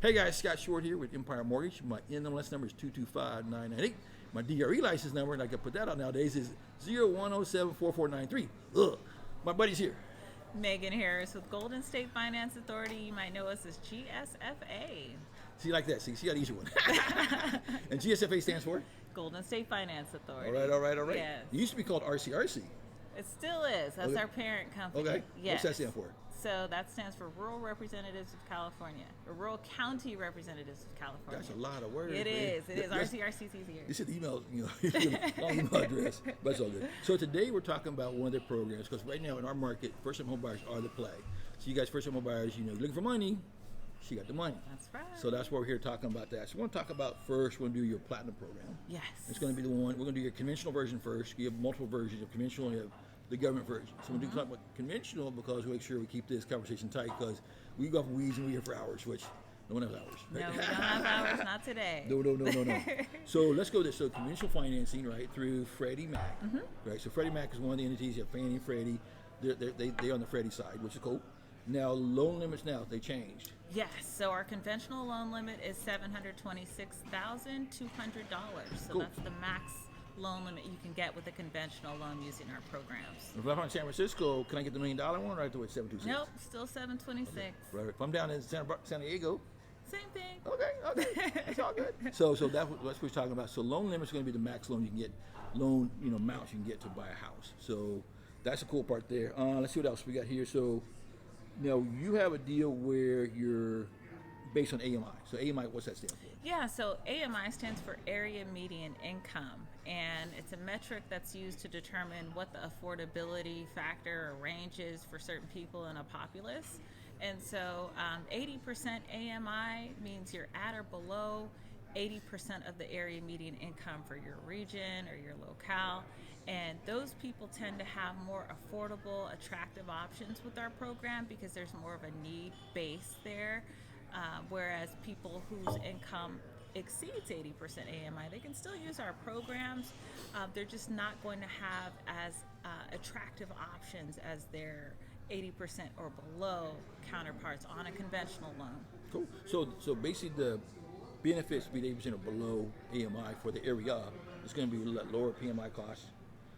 Hey guys, Scott Short here with Empire Mortgage. My NMLS number is 225998. My DRE license number, and I can put that out nowadays, is 01074493. Ugh. My buddy's here. Meagan Harris with Golden State Finance Authority. You might know us as GSFA. See, like that. See, got an easy one. And GSFA stands for? Golden State Finance Authority. All right. Yes. It used to be called RCRC. It still is. That's our parent company. Okay. Yes. What's that stand for? So that stands for Rural Representatives of California, or Rural County Representatives of California. That's a lot of words. It is. Yes. RCRC's easier. You should email, long email address, but it's all good. So today we're talking about one of their programs, because right now in our market, first-time home buyers are the play. So you guys, first-time home buyers, looking for money, she got the money. That's right. So that's why we're here talking about that. So we want to talk about first, we're going to do your platinum program. Yes. It's going to be the one, we're going to do your conventional version first. You have multiple versions of conventional, and you have the government version. So we're going to talk about conventional because we make sure we keep this conversation tight, because we go off weeds and we're here for hours, which no one has hours. Right? No, we don't have hours, not today. No. So let's go this. So conventional financing, right, through Freddie Mac, right? So Freddie Mac is one of the entities. You have Fannie and Freddie. They're on the Freddie side, which is cool. Now loan limits they changed. Yes. So our conventional loan limit is $726,200. So Cool. That's the max loan limit you can get with a conventional loan using our programs. If I'm in San Francisco, can I get the $1 million one, or I have to wait 726? Nope, still 726. Right. If I'm down in San Diego. Same thing. Okay, it's all good. So that's what we're talking about. So loan limits are going to be the max loan you can get, amounts you can get to buy a house. So that's the cool part there. Let's see what else we got here. So now you have a deal where you're based on AMI. So AMI, what's that stand for? Yeah, so AMI stands for Area Median Income, and it's a metric that's used to determine what the affordability factor or range is for certain people in a populace. And so 80% AMI means you're at or below 80% of the area median income for your region or your locale. And those people tend to have more affordable, attractive options with our program because there's more of a need base there. Whereas people whose income exceeds 80% AMI, they can still use our programs. They're just not going to have as attractive options as their 80% or below counterparts on a conventional loan. Cool. So basically the benefits to be 80% or below AMI for the area is going to be lower PMI costs,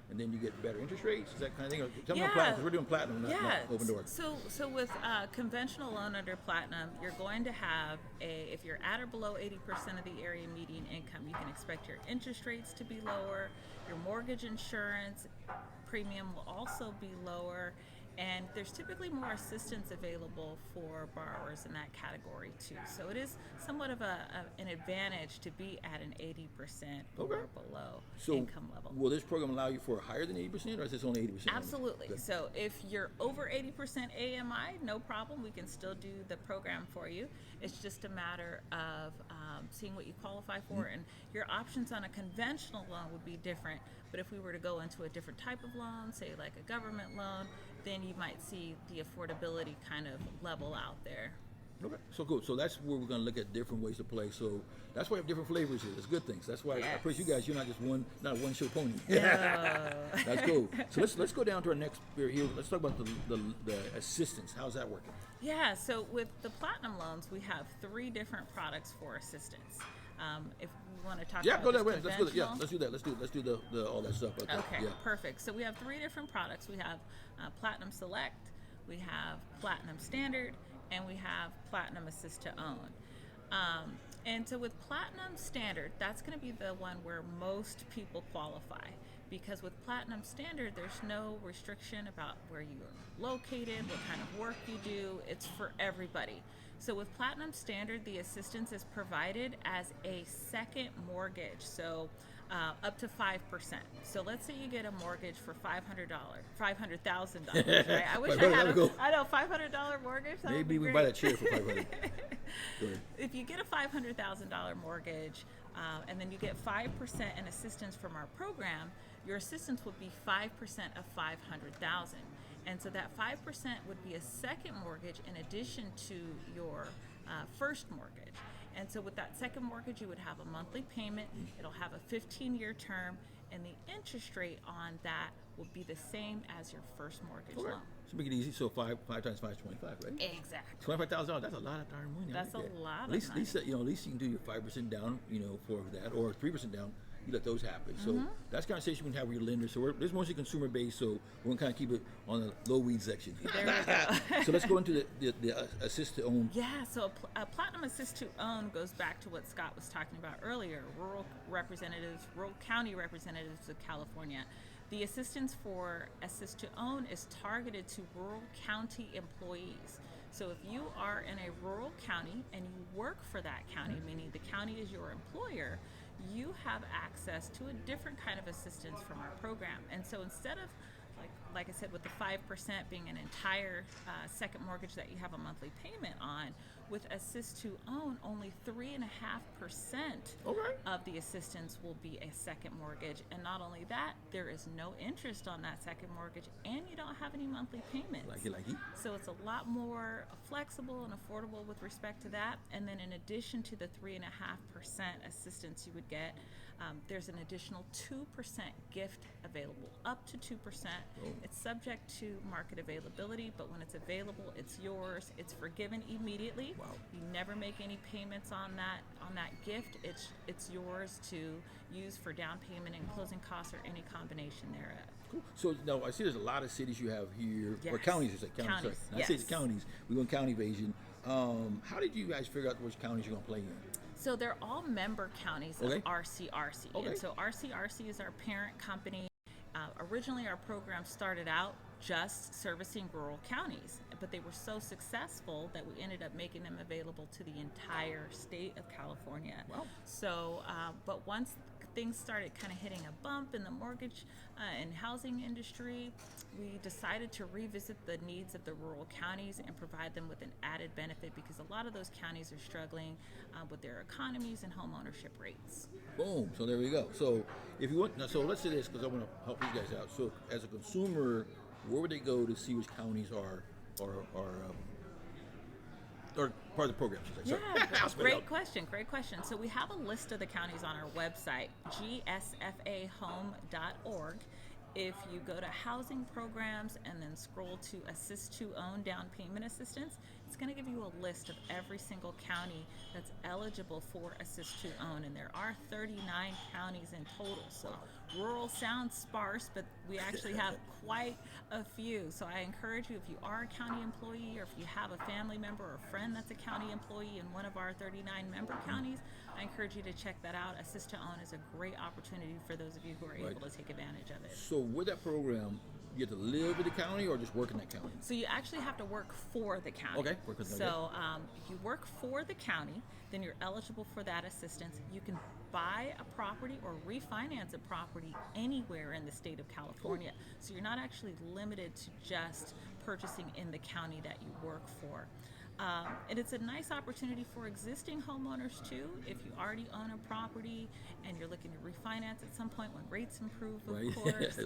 and then you get better interest rates. Is that kind of thing? Tell me about platinum, because we're doing platinum, not open door. So with conventional loan under platinum, you're going to have if you're at or below 80% of the area median income, you can expect your interest rates to be lower, your mortgage insurance premium will also be lower, and there's typically more assistance available for borrowers in that category too. So it is somewhat of an advantage to be at an 80% or below income level. Will this program allow you for higher than 80%, or is this only 80%? Absolutely. So if you're over 80% AMI, no problem. We can still do the program for you. It's just a matter of seeing what you qualify for, and your options on a conventional loan would be different. But if we were to go into a different type of loan, say like a government loan, then you might see the affordability kind of level out there. Okay, so cool. So that's where we're going to look at different ways to play. So that's why we have different flavors here. It's good things. That's why I appreciate you guys. You're not just not a one-show pony. No. That's cool. So let's go down to our next here. Let's talk about the assistance. How's that working? Yeah. So with the platinum loans, we have 3 different products for assistance. If we want to talk about go that way. Let's do that. Let's do the all that stuff. Okay, perfect. So we have 3 different products. We have Platinum Select, we have Platinum Standard, and we have Platinum Assist to Own. And so with Platinum Standard, that's going to be the one where most people qualify, because with Platinum Standard, there's no restriction about where you're located, what kind of work you do. It's for everybody. So with Platinum Standard, the assistance is provided as a second mortgage, so up to 5%. So let's say you get a mortgage for $500,000, right? I wish I know, $500 mortgage. Maybe we buy that chair for $500. If you get a $500,000 mortgage, and then you get 5% in assistance from our program, your assistance would be 5% of $500,000. And so that 5% would be a second mortgage in addition to your first mortgage. And so with that second mortgage, you would have a monthly payment. It'll have a 15-year term, and the interest rate on that will be the same as your first mortgage Okay. loan. So make it easy. So five times 5 is 25, right? Exactly. $25,000. That's a lot of darn money. That's I like a that. lot At least, of money. at least you can do your 5% down, for that, or 3% down. You let those happen. So that's the conversation we can have with your lender. So this is mostly consumer based. So we're gonna kind of keep it on the low weed section. There we go. So let's go into the assist to own. Yeah, so a Platinum Assist to Own goes back to what Scott was talking about earlier, rural county representatives of California. The assistance for Assist to Own is targeted to rural county employees. So if you are in a rural county and you work for that county, meaning the county is your employer, you have access to a different kind of assistance from our program. And so instead of, like I said, with the 5% being an entire second mortgage that you have a monthly payment on, with Assist to Own, only 3.5% of the assistance will be a second mortgage. And not only that, there is no interest on that second mortgage, and you don't have any monthly payments. Like it. So it's a lot more flexible and affordable with respect to that. And then in addition to the 3.5% assistance you would get, there's an additional 2% gift available, up to 2%. It's subject to market availability, but when it's available, it's yours. It's forgiven immediately. Wow. You never make any payments on that gift. It's yours to use for down payment and closing costs or any combination thereof. Cool. So now I see there's a lot of cities you have here, or Yes. counties. It's like counties. Counties, Sorry. I say it's yes. counties. We're going county evasion. How did you guys figure out which counties you're going to play in? So they're all member counties of Okay. RCRC. Okay. And so RCRC is our parent company. Originally, our program started out just servicing rural counties, but they were so successful that we ended up making them available to the entire state of California. Wow. So, but once things started kind of hitting a bump in the mortgage and housing industry, we decided to revisit the needs of the rural counties and provide them with an added benefit, because a lot of those counties are struggling with their economies and home ownership rates. Boom. So there we go. So if you want, now, so let's say this, because I want to help you guys out. So as a consumer, where would they go to see which counties are part of the program? Should I say? Yeah, Sorry. great question. So we have a list of the counties on our website, gsfahome.org. If you go to housing programs and then scroll to Assist to Own down payment assistance, it's going to give you a list of every single county that's eligible for Assist to Own, and there are 39 counties in total. So rural sounds sparse, but we actually have quite a few. So I encourage you, if you are a county employee, or if you have a family member or friend that's a county employee in one of our 39 member counties, I encourage you to check that out. Assist to Own is a great opportunity for those of you who are able to take advantage of it. So with that program, you have to live in the county or just work in that county? So you actually have to work for the county. Okay, work with them. So if you work for the county, then you're eligible for that assistance. You can buy a property or refinance a property anywhere in the state of California. So you're not actually limited to just purchasing in the county that you work for. And it's a nice opportunity for existing homeowners too. If you already own a property and you're looking to refinance at some point when rates improve, of course,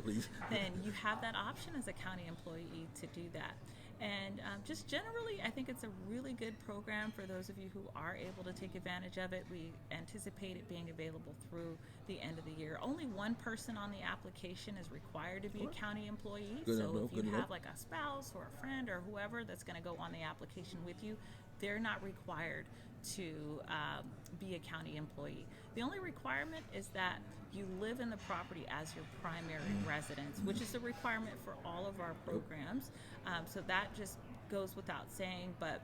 then you have that option as a county employee to do that. And just generally, I think it's a really good program for those of you who are able to take advantage of it. We anticipate it being available through the end of the year. Only one person on the application is required to be a county employee. So if you have like a spouse or a friend or whoever that's going to go on the application with you, they're not required to be a county employee. The only requirement is that you live in the property as your primary residence, which is a requirement for all of our programs. So that just goes without saying, but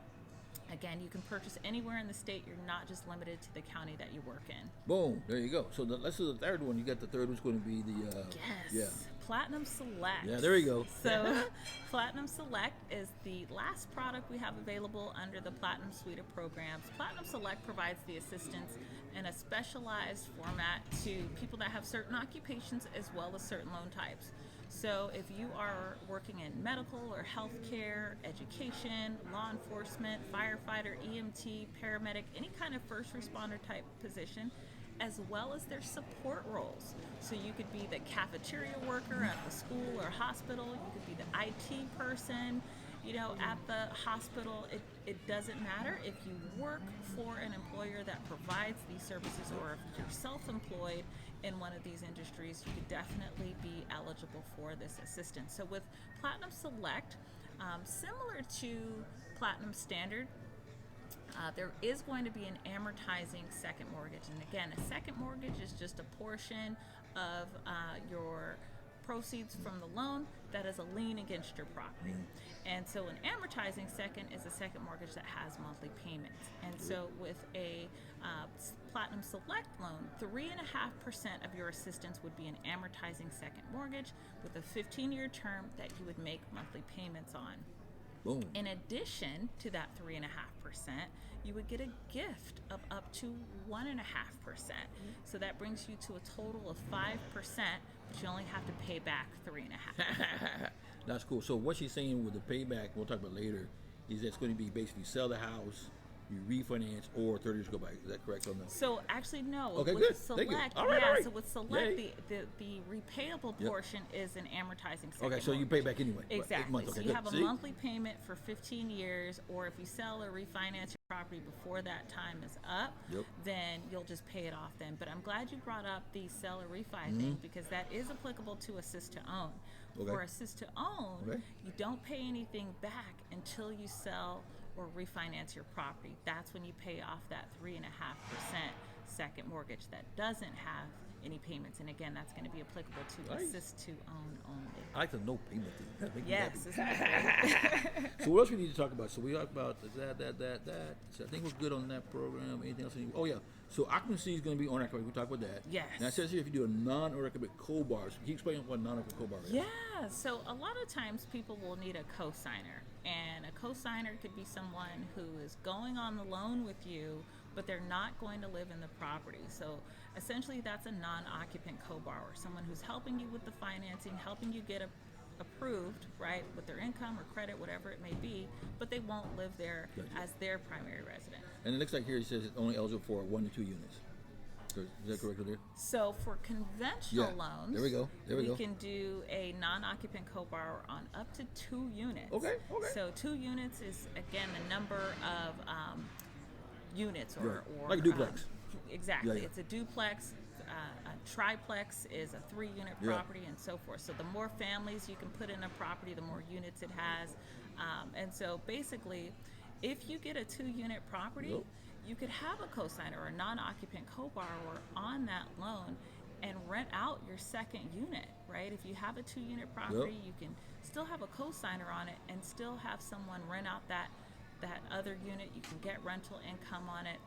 again, you can purchase anywhere in the state. You're not just limited to the county that you work in. Boom, there you go. So let's do the third one. You got the third one's going to be the Platinum Select. Yeah, there you go. So Platinum Select is the last product we have available under the Platinum suite of programs. Platinum Select provides the assistance in a specialized format to people that have certain occupations as well as certain loan types. So if you are working in medical or healthcare, education, law enforcement, firefighter, EMT, paramedic, any kind of first responder type position, as well as their support roles. So you could be the cafeteria worker at the school or hospital, you could be the IT person, at the hospital. It doesn't matter if you work for an employer that provides these services, or if you're self-employed in one of these industries, you could definitely be eligible for this assistance. So with Platinum Select, similar to Platinum Standard, there is going to be an amortizing second mortgage. And again, a second mortgage is just a portion of your proceeds from the loan that is a lien against your property. And so an amortizing second is a second mortgage that has monthly payments. And so with a Platinum Select loan, 3.5% of your assistance would be an amortizing second mortgage with a 15-year term that you would make monthly payments on. Boom. In addition to that 3.5%, you would get a gift of up to 1.5%. So that brings you to a total of 5%, but you only have to pay back 3.5%. That's cool. So what she's saying with the payback, we'll talk about later, is that it's going to be basically sell the house, you refinance, or 30 years go back. Is that correct on that? So actually, no. Okay, with good. Select, Thank you. All right, all right. So with Select, the repayable portion is an amortizing second Okay, so you pay back anyway. Exactly. Month. Okay, so you good. have a See? monthly payment for 15 years, or if you sell or refinance your property before that time is up, then you'll just pay it off then. But I'm glad you brought up the sell or refi thing, because that is applicable to assist to own. Okay. For assist to own, you don't pay anything back until you sell or refinance your property. That's when you pay off that 3.5% second mortgage that doesn't have any payments. And again, that's going to be applicable to assist to own only. I like the no payment thing. That makes me Yes, happy. isn't that great? So what else we need to talk about? So we talked about that. So I think we're good on that program. Anything else? Oh yeah. So occupancy is going to be on occupancy. We talked about that. Yes. Now it says here if you do a non-occupied co-bar. So can you explain what non-occupied co-bar is? Yeah. So a lot of times people will need a co-signer, and a co-signer could be someone who is going on the loan with you, but they're not going to live in the property. So essentially that's a non-occupant co-borrower, someone who's helping you with the financing, helping you get approved, right, with their income or credit, whatever it may be, but they won't live there as their primary resident. And it looks like here it says it's only eligible for 1 to 2 units. Is that correct there? So for conventional loans, there we go. We can do a non-occupant co-borrower on up to 2 units. Okay. So 2 units is, again, the number of units or like a duplex. Exactly. Yeah. It's a duplex. A triplex is a 3-unit property, and so forth. So the more families you can put in a property, the more units it has. And so basically, if you get a 2-unit property, you could have a cosigner or a non-occupant co-borrower on that loan and rent out your second unit, right? If you have a 2-unit property, you can still have a cosigner on it and still have someone rent out that other unit. You can get rental income on it.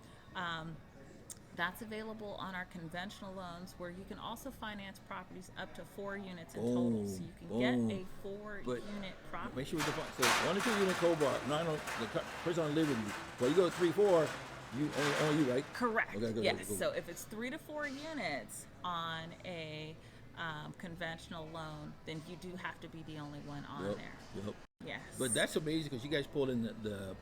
That's available on our conventional loans, where you can also finance properties up to 4 units in total. So you can get a 4-unit property. Make sure we define. So 1 to 2 unit co-bar. No, the person on live with you. But you go 3, 4. Only you, right? Correct. Okay, yes. Go. So if it's 3 to 4 units on a conventional loan, then you do have to be the only one on there. Yep. Yes. But that's amazing because you guys pulled in the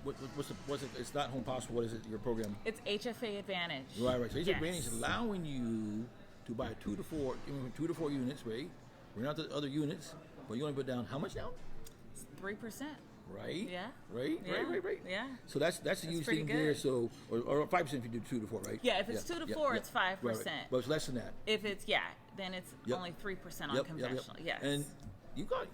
what's it? It's not Home Possible. What is it? Your program? It's HFA Advantage. Right. So HFA Advantage is allowing you to buy 2 to 4 units, right? Rent out the other units, but you only put down how much down? 3%. Right. Yeah. Right. Yeah. So that's a huge thing there. So or 5% if you do 2 to 4, right? Yeah. If it's 2 to 4, it's 5%. Right. But it's less than that. If it's then it's only 3% on conventional. Yes. And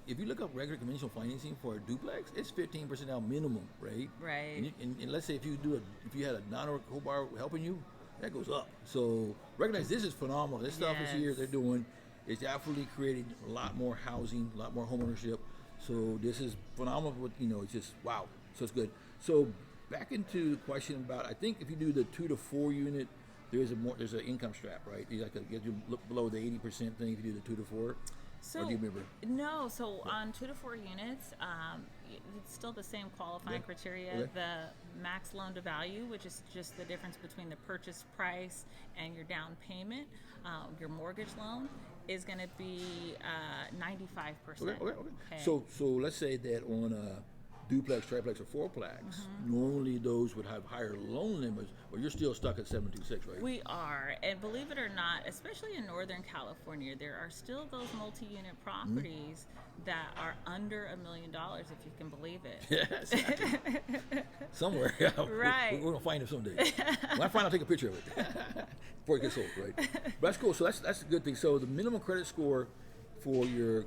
if you look up regular conventional financing for a duplex, it's 15% down minimum, right? Right. And let's say if you had a non-or co-borrower helping you, that goes up. So recognize this is phenomenal. This stuff is here. They're doing. It's absolutely creating a lot more housing, a lot more homeownership. So this is phenomenal. It's just wow. So it's good. So back into the question about, I think if you do the 2 to 4 unit, there's an income strap, right? You get you look below the 80% thing if you do the 2 to 4. So or do you remember? No. So on 2 to 4 units, it's still the same qualifying criteria. Okay. The max loan to value, which is just the difference between the purchase price and your down payment, your mortgage loan, is going to be 95%. Okay. So let's say that on a duplex, triplex, or fourplex, normally those would have higher loan limits, but you're still stuck at 726, right? We are, and believe it or not, especially in Northern California, there are still those multi-unit properties that are under $1 million, if you can believe it. Yes. Somewhere. Right. We're going to find it someday. When I find, I'll take a picture of it before it gets sold, right? But that's cool. So that's a good thing. So the minimum credit score for your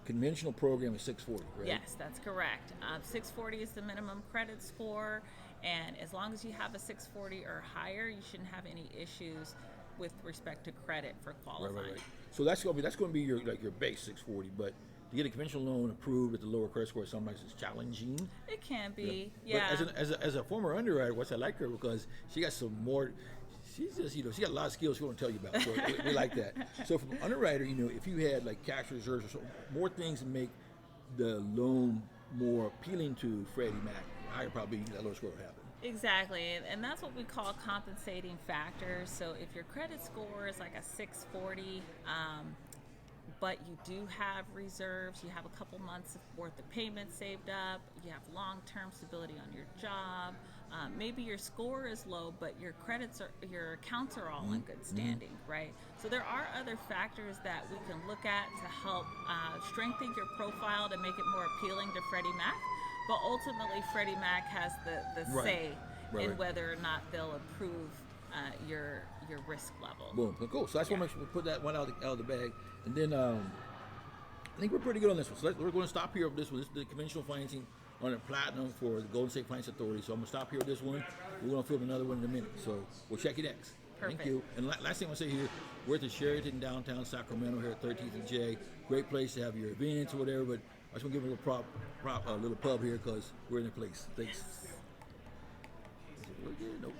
conventional program is 640, right? Yes, that's correct. 640 is the minimum credit score, and as long as you have a 640 or higher, you shouldn't have any issues with respect to credit for qualifying. Right. So that's going to be your base 640, but to get a conventional loan approved at the lower credit score sometimes is challenging. It can be, yeah. But as a former underwriter, I like her because she got some more. She's just, she got a lot of skills she won't tell you about. So we like that. So from an underwriter, if you had like cash reserves or so, more things to make the loan more appealing to Freddie Mac, higher probability that lower score will happen. Exactly, and that's what we call compensating factors. So if your credit score is like a 640, but you do have reserves, you have a couple months worth of payments saved up, you have long-term stability on your job, maybe your score is low, but your accounts are all in good standing, right? So there are other factors that we can look at to help strengthen your profile to make it more appealing to Freddie Mac. But ultimately, Freddie Mac has the say in whether or not they'll approve your risk level. Boom. Cool. So I just want to make sure we put that one out of the bag. And then I think we're pretty good on this one. So we're going to stop here with this one. This is the conventional financing on the platinum for the Golden State Finance Authority. So I'm going to stop here with this one. We're going to film another one in a minute. So we'll check you next. Perfect. Thank you. And last thing I want to say here, we're at the Sheraton downtown Sacramento here at 13th and J. Great place to have your events or whatever, but I just want to give a little pub here because we're in the place. Thanks. Yes. Nope.